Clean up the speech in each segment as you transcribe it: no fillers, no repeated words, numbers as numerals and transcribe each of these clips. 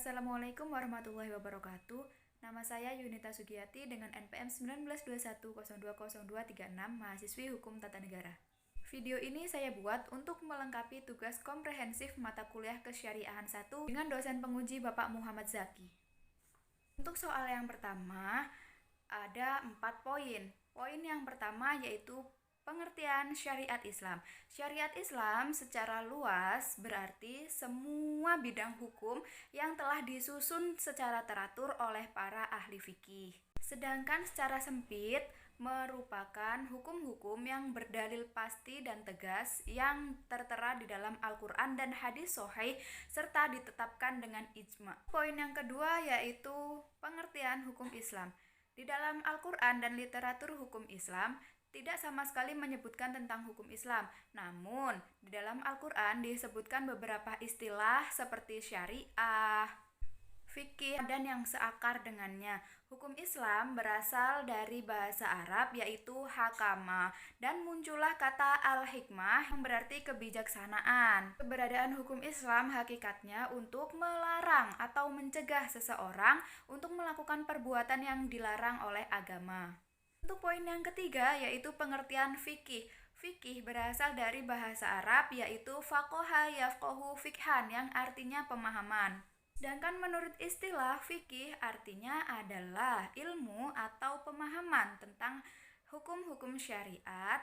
Assalamualaikum warahmatullahi wabarakatuh. Nama saya Yunita Sugiyati dengan NPM 1921020236, mahasiswi Hukum Tata Negara. Video ini saya buat untuk melengkapi tugas komprehensif mata kuliah Kesyariahan 1 dengan dosen penguji Bapak Muhammad Zaki. Untuk soal yang pertama, ada 4 poin. Poin yang pertama yaitu pengertian syariat Islam. Syariat Islam secara luas berarti semua bidang hukum yang telah disusun secara teratur oleh para ahli fikih. Sedangkan secara sempit merupakan hukum-hukum yang berdalil pasti dan tegas yang tertera di dalam Al-Quran dan hadis sahih serta ditetapkan dengan ijma. Poin yang kedua yaitu pengertian hukum Islam. Di dalam Al-Quran dan literatur hukum Islam tidak sama sekali menyebutkan tentang hukum Islam. Namun, di dalam Al-Quran disebutkan beberapa istilah seperti syariah, fikih, dan yang seakar dengannya. Hukum Islam berasal dari bahasa Arab yaitu hakama, dan muncullah kata al-hikmah yang berarti kebijaksanaan. Keberadaan hukum Islam hakikatnya untuk melarang atau mencegah seseorang untuk melakukan perbuatan yang dilarang oleh agama. Untuk poin yang ketiga yaitu pengertian fikih. Fikih berasal dari bahasa Arab yaitu faqaha yafqahu fikhan yang artinya pemahaman. Sedangkan menurut istilah fikih artinya adalah ilmu atau pemahaman tentang hukum-hukum syariat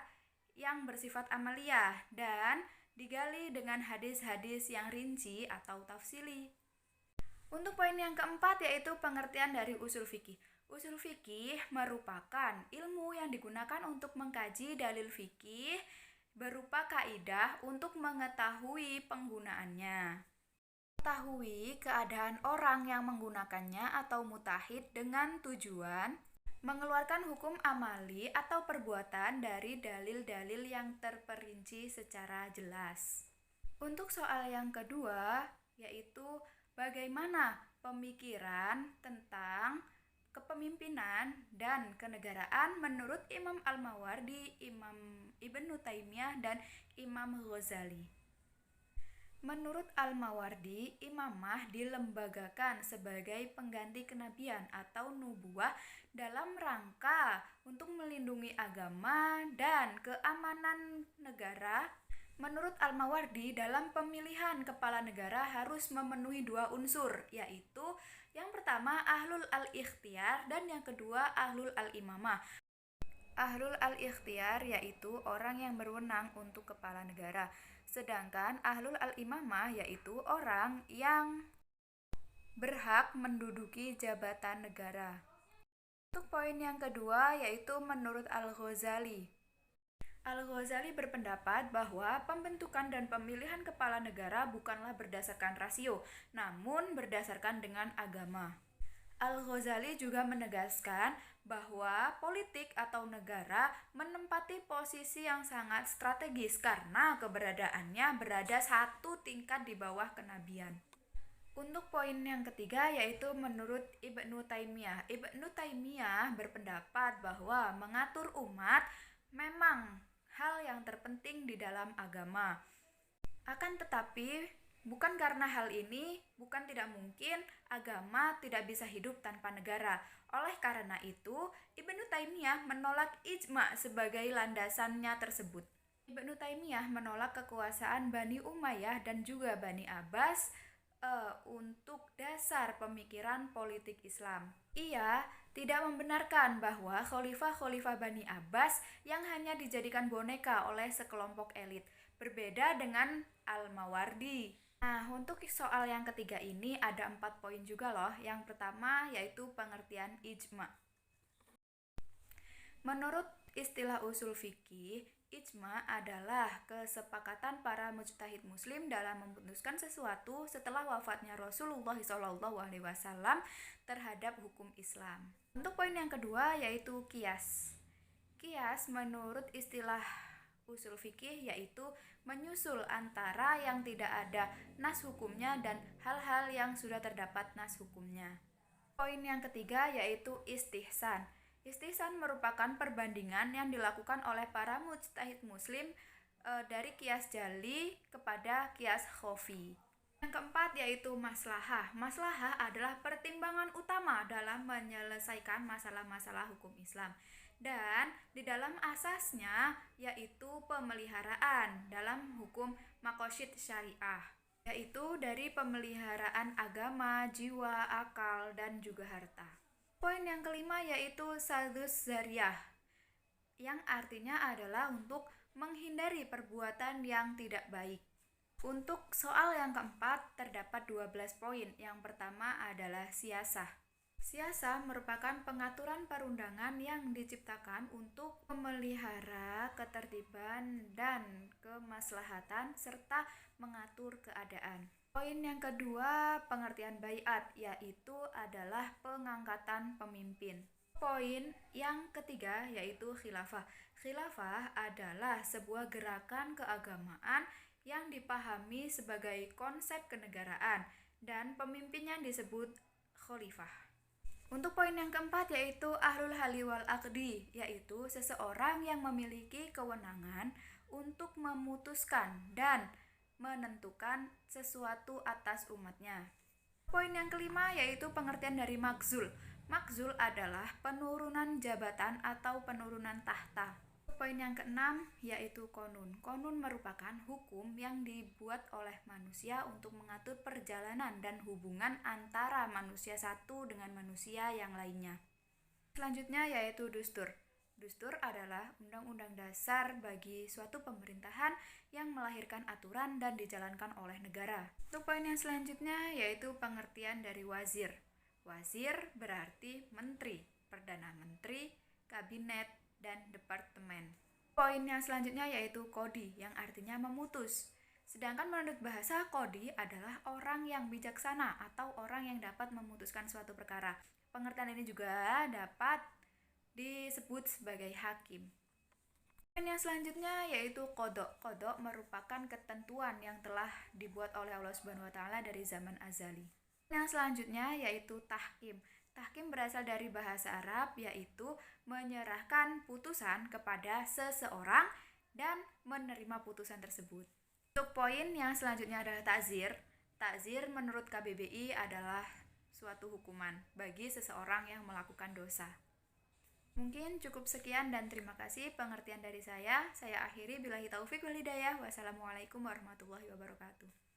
yang bersifat amaliyah dan digali dengan hadis-hadis yang rinci atau tafsili. Untuk poin yang keempat yaitu pengertian dari usul fikih. Usul fikih merupakan ilmu yang digunakan untuk mengkaji dalil fikih berupa kaidah untuk mengetahui penggunaannya. Mengetahui keadaan orang yang menggunakannya atau mutahid dengan tujuan mengeluarkan hukum amali atau perbuatan dari dalil-dalil yang terperinci secara jelas. Untuk soal yang kedua yaitu bagaimana pemikiran tentang kepemimpinan dan kenegaraan menurut Imam Al-Mawardi, Imam Ibnu Taimiyah, dan Imam Ghazali. Menurut Al-Mawardi, imamah dilembagakan sebagai pengganti kenabian atau nubuah dalam rangka untuk melindungi agama dan keamanan negara. Menurut Al-Mawardi, dalam pemilihan kepala negara harus memenuhi 2 unsur, yaitu yang pertama ahlul al-ikhtiyar dan yang kedua ahlul al-imamah. Ahlul al-ikhtiyar yaitu orang yang berwenang untuk kepala negara, sedangkan ahlul al-imamah yaitu orang yang berhak menduduki jabatan negara. Untuk poin yang kedua yaitu menurut Al-Ghazali. Al-Ghazali berpendapat bahwa pembentukan dan pemilihan kepala negara bukanlah berdasarkan rasio, namun berdasarkan dengan agama. Al-Ghazali juga menegaskan bahwa politik atau negara menempati posisi yang sangat strategis karena keberadaannya berada 1 tingkat di bawah kenabian. Untuk poin yang ketiga yaitu menurut Ibnu Taimiyah. Ibnu Taimiyah berpendapat bahwa mengatur umat memang hal yang terpenting di dalam agama. Akan tetapi, bukan karena hal ini, bukan tidak mungkin agama tidak bisa hidup tanpa negara. Oleh karena itu, Ibnu Taimiyah menolak ijma sebagai landasannya tersebut. Ibnu Taimiyah menolak kekuasaan Bani Umayyah dan juga Bani Abbas untuk dasar pemikiran politik Islam. Ia tidak membenarkan bahwa khalifah-khalifah Bani Abbas yang hanya dijadikan boneka oleh sekelompok elit, berbeda dengan Al-Mawardi. Nah, untuk soal yang ketiga ini ada 4 poin juga loh. Yang pertama yaitu pengertian ijma. Menurut istilah usul fikih, ijma adalah kesepakatan para mujtahid muslim dalam memutuskan sesuatu setelah wafatnya Rasulullah SAW terhadap hukum Islam. Untuk poin yang kedua yaitu qiyas. Qiyas menurut istilah usul fikih yaitu menyusul antara yang tidak ada nas hukumnya dan hal-hal yang sudah terdapat nas hukumnya. Poin yang ketiga yaitu istihsan. Istihsan merupakan perbandingan yang dilakukan oleh para mujtahid muslim dari qiyas jali kepada qiyas khofi. Yang keempat yaitu maslahah. Maslahah adalah pertimbangan utama dalam menyelesaikan masalah-masalah hukum Islam. Dan di dalam asasnya yaitu pemeliharaan dalam hukum maqasid syariah, yaitu dari pemeliharaan agama, jiwa, akal, dan juga harta. Poin yang kelima yaitu sadus zariyah, yang artinya adalah untuk menghindari perbuatan yang tidak baik. Untuk soal yang keempat terdapat 12 poin. Yang pertama adalah siasah. Siasah merupakan pengaturan perundangan yang diciptakan untuk memelihara ketertiban dan kemaslahatan serta mengatur keadaan. Poin yang kedua, pengertian baiat, yaitu adalah pengangkatan pemimpin. Poin yang ketiga yaitu khilafah. Khilafah adalah sebuah gerakan keagamaan yang dipahami sebagai konsep kenegaraan dan pemimpinnya disebut khalifah. Untuk poin yang keempat yaitu ahlul hali wal aqdi, yaitu seseorang yang memiliki kewenangan untuk memutuskan dan menentukan sesuatu atas umatnya. Poin yang kelima yaitu pengertian dari makzul. Makzul adalah penurunan jabatan atau penurunan tahta. Poin yang keenam yaitu konun. Konun merupakan hukum yang dibuat oleh manusia untuk mengatur perjalanan dan hubungan antara manusia satu dengan manusia yang lainnya. Selanjutnya yaitu dustur. Dustur adalah undang-undang dasar bagi suatu pemerintahan yang melahirkan aturan dan dijalankan oleh negara. Untuk poin yang selanjutnya yaitu pengertian dari wazir. Wazir berarti menteri, perdana menteri, kabinet, dan departemen. Poin yang selanjutnya yaitu kodi, yang artinya memutus. Sedangkan menurut bahasa, kodi adalah orang yang bijaksana atau orang yang dapat memutuskan suatu perkara. Pengertian ini juga dapat disebut sebagai hakim. Poin yang selanjutnya yaitu qadha. Qadha merupakan ketentuan yang telah dibuat oleh Allah Subhanahu wa taala dari zaman azali. Yang selanjutnya yaitu tahkim. Tahkim berasal dari bahasa Arab, yaitu menyerahkan putusan kepada seseorang dan menerima putusan tersebut. Untuk poin yang selanjutnya adalah ta'zir. Ta'zir menurut KBBI adalah suatu hukuman bagi seseorang yang melakukan dosa. Mungkin cukup sekian dan terima kasih pengertian dari saya. Saya akhiri billahi taufik wal hidayah. Wassalamualaikum warahmatullahi wabarakatuh.